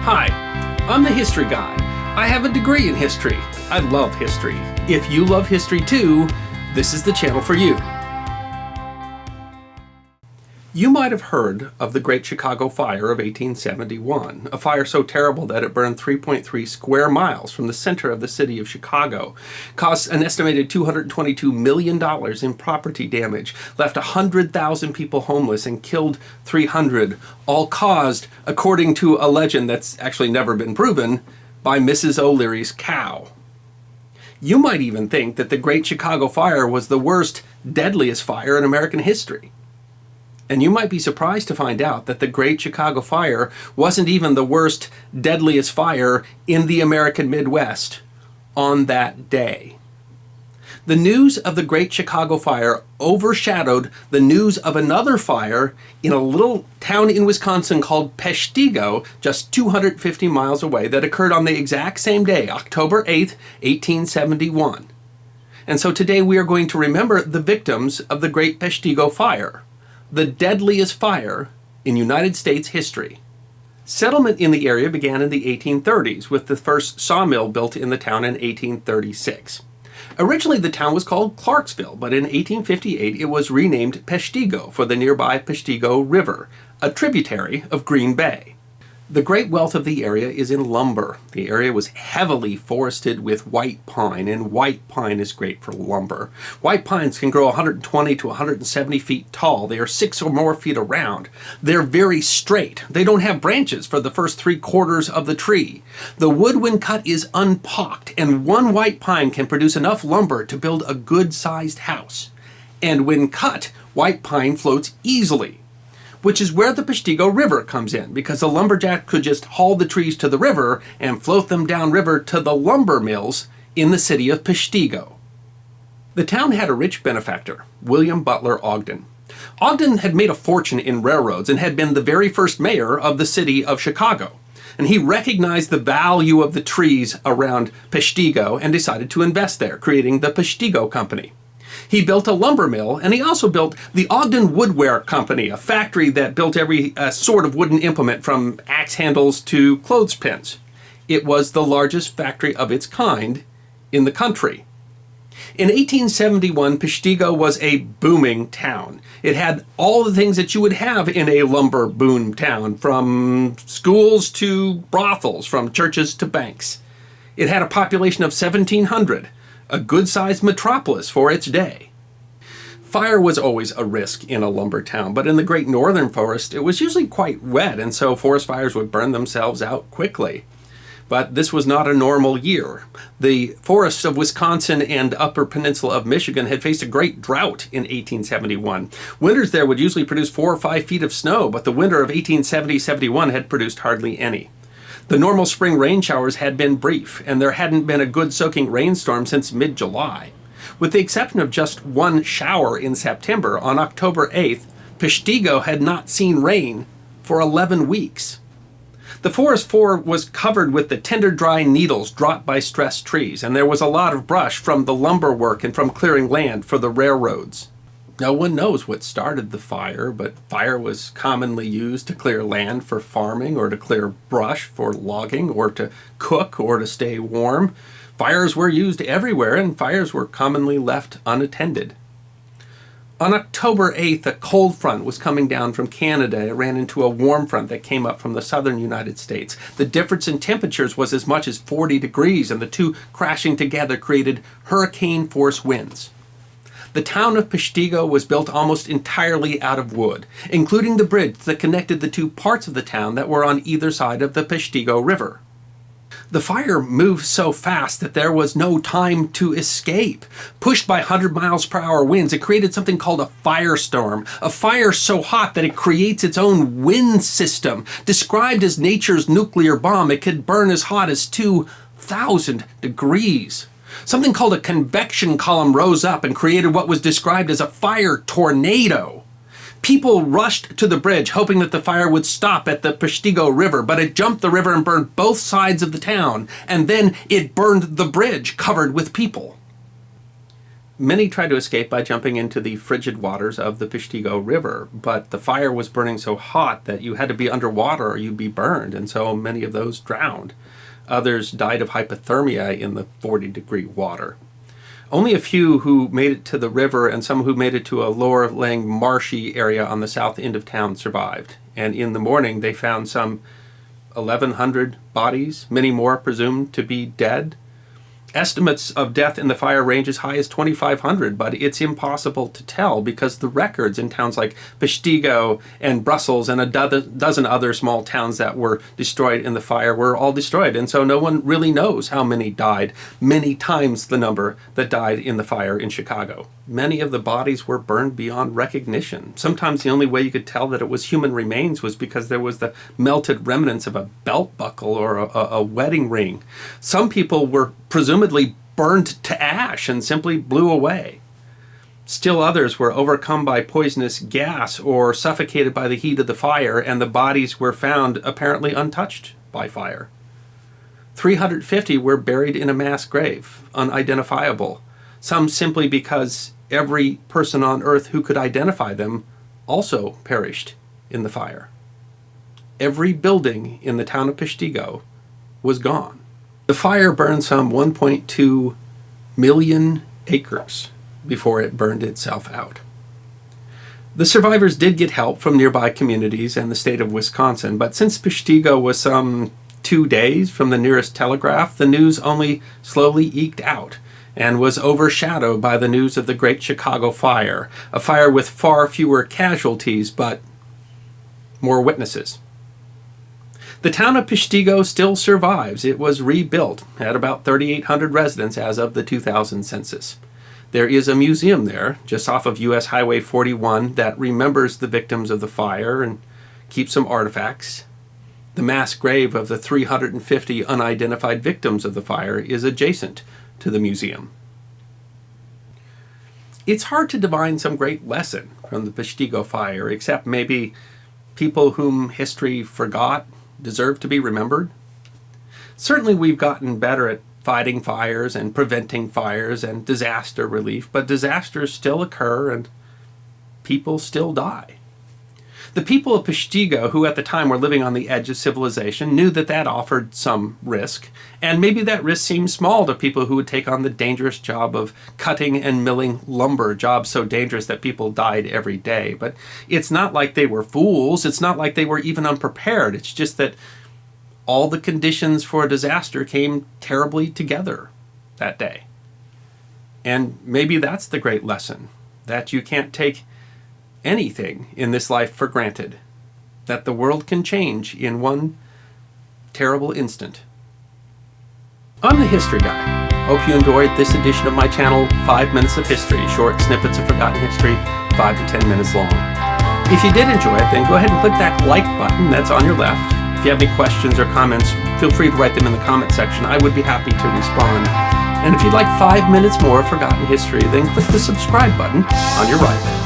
Hi, I'm the history guy. I have a degree in history. I love history. If you love history too, this is the channel for you. You might have heard of the Great Chicago Fire of 1871, a fire so terrible that it burned 3.3 square miles from the center of the city of Chicago, cost an estimated $222 million in property damage, left 100,000 people homeless, and killed 300, all caused, according to a legend that's actually never been proven, by Mrs. O'Leary's cow. You might even think that the Great Chicago Fire was the worst, deadliest fire in American history. And you might be surprised to find out that the Great Chicago Fire wasn't even the worst, deadliest fire in the American Midwest on that day. The news of the Great Chicago Fire overshadowed the news of another fire in a little town in Wisconsin called Peshtigo, just 250 miles away, that occurred on the exact same day, October 8th, 1871. And so today we are going to remember the victims of the Great Peshtigo Fire, the deadliest fire in United States history. Settlement in the area began in the 1830s, with the first sawmill built in the town in 1836. Originally, the town was called Clarksville, but in 1858 it was renamed Peshtigo for the nearby Peshtigo River, a tributary of Green Bay. The great wealth of the area is in lumber. The area was heavily forested with white pine, and white pine is great for lumber. White pines can grow 120 to 170 feet tall. They are 6 or more feet around. They're very straight. They don't have branches for the first 3/4 of the tree. The wood, when cut, is unpalked, and one white pine can produce enough lumber to build a good-sized house. And when cut, white pine floats easily, which is where the Peshtigo River comes in, because the lumberjack could just haul the trees to the river and float them downriver to the lumber mills in the city of Peshtigo. The town had a rich benefactor, William Butler Ogden. Ogden had made a fortune in railroads and had been the very first mayor of the city of Chicago. And he recognized the value of the trees around Peshtigo and decided to invest there, creating the Peshtigo Company. He built a lumber mill, and he also built the Ogden Woodware Company, a factory that built every sort of wooden implement from axe handles to clothespins. It was the largest factory of its kind in the country. In 1871, Peshtigo was a booming town. It had all the things that you would have in a lumber boom town, from schools to brothels, from churches to banks. It had a population of 1,700. A good-sized metropolis for its day. Fire was always a risk in a lumber town, but in the great northern forest, it was usually quite wet, and so forest fires would burn themselves out quickly. But this was not a normal year. The forests of Wisconsin and upper peninsula of Michigan had faced a great drought in 1871. Winters there would usually produce 4 or 5 feet of snow, but the winter of 1870-71 had produced hardly any. The normal spring rain showers had been brief, and there hadn't been a good soaking rainstorm since mid-July. With the exception of just one shower in September, on October 8th, Peshtigo had not seen rain for 11 weeks. The forest floor was covered with the tender, dry needles dropped by stressed trees, and there was a lot of brush from the lumber work and from clearing land for the railroads. No one knows what started the fire, but fire was commonly used to clear land for farming, or to clear brush for logging, or to cook, or to stay warm. Fires were used everywhere, and fires were commonly left unattended. On October 8th, a cold front was coming down from Canada. It ran into a warm front that came up from the southern United States. The difference in temperatures was as much as 40 degrees, and the two crashing together created hurricane-force winds. The town of Peshtigo was built almost entirely out of wood, including the bridge that connected the two parts of the town that were on either side of the Peshtigo River. The fire moved so fast that there was no time to escape. Pushed by 100-mile-per-hour winds, it created something called a firestorm, a fire so hot that it creates its own wind system. Described as nature's nuclear bomb, it could burn as hot as 2,000 degrees. Something called a convection column rose up and created what was described as a fire tornado. People rushed to the bridge, hoping that the fire would stop at the Peshtigo River, but it jumped the river and burned both sides of the town, and then it burned the bridge covered with people. Many tried to escape by jumping into the frigid waters of the Peshtigo River, but the fire was burning so hot that you had to be underwater or you'd be burned, and so many of those drowned. Others died of hypothermia in the 40-degree water. Only a few who made it to the river and some who made it to a lower-lying marshy area on the south end of town survived. And in the morning they found some 1,100 bodies, many more presumed to be dead. Estimates of death in the fire range as high as 2,500, but it's impossible to tell because the records in towns like Peshtigo and Brussels and a dozen other small towns that were destroyed in the fire were all destroyed, and so no one really knows how many died, many times the number that died in the fire in Chicago. Many of the bodies were burned beyond recognition. Sometimes the only way you could tell that it was human remains was because there was the melted remnants of a belt buckle or a wedding ring. Some people were presumably burned to ash and simply blew away. Still others were overcome by poisonous gas or suffocated by the heat of the fire, and the bodies were found apparently untouched by fire. 350 were buried in a mass grave, unidentifiable, some simply because every person on earth who could identify them also perished in the fire. Every building in the town of Peshtigo was gone. The fire burned some 1.2 million acres before it burned itself out. The survivors did get help from nearby communities and the state of Wisconsin, but since Peshtigo was some 2 days from the nearest telegraph, the news only slowly eked out and was overshadowed by the news of the Great Chicago Fire, a fire with far fewer casualties but more witnesses. The town of Peshtigo still survives. It was rebuilt, had about 3,800 residents as of the 2000 census. There is a museum there, just off of US Highway 41, that remembers the victims of the fire and keeps some artifacts. The mass grave of the 350 unidentified victims of the fire is adjacent to the museum. It's hard to divine some great lesson from the Peshtigo Fire, except maybe people whom history forgot deserve to be remembered. Certainly we've gotten better at fighting fires and preventing fires and disaster relief, but disasters still occur and people still die. The people of Peshtigo, who at the time were living on the edge of civilization, knew that that offered some risk, and maybe that risk seemed small to people who would take on the dangerous job of cutting and milling lumber, jobs so dangerous that people died every day. But it's not like they were fools. It's not like they were even unprepared. It's just that all the conditions for a disaster came terribly together that day. And maybe that's the great lesson, that you can't take anything in this life for granted, that the world can change in one terrible instant. I'm the History Guy. Hope you enjoyed this edition of my channel, 5 Minutes of History, short snippets of forgotten history, 5 to 10 minutes long. If you did enjoy it, then go ahead and click that like button that's on your left. If you have any questions or comments, feel free to write them in the comment section. I would be happy to respond. And if you'd like 5 minutes more of forgotten history, then click the subscribe button on your right.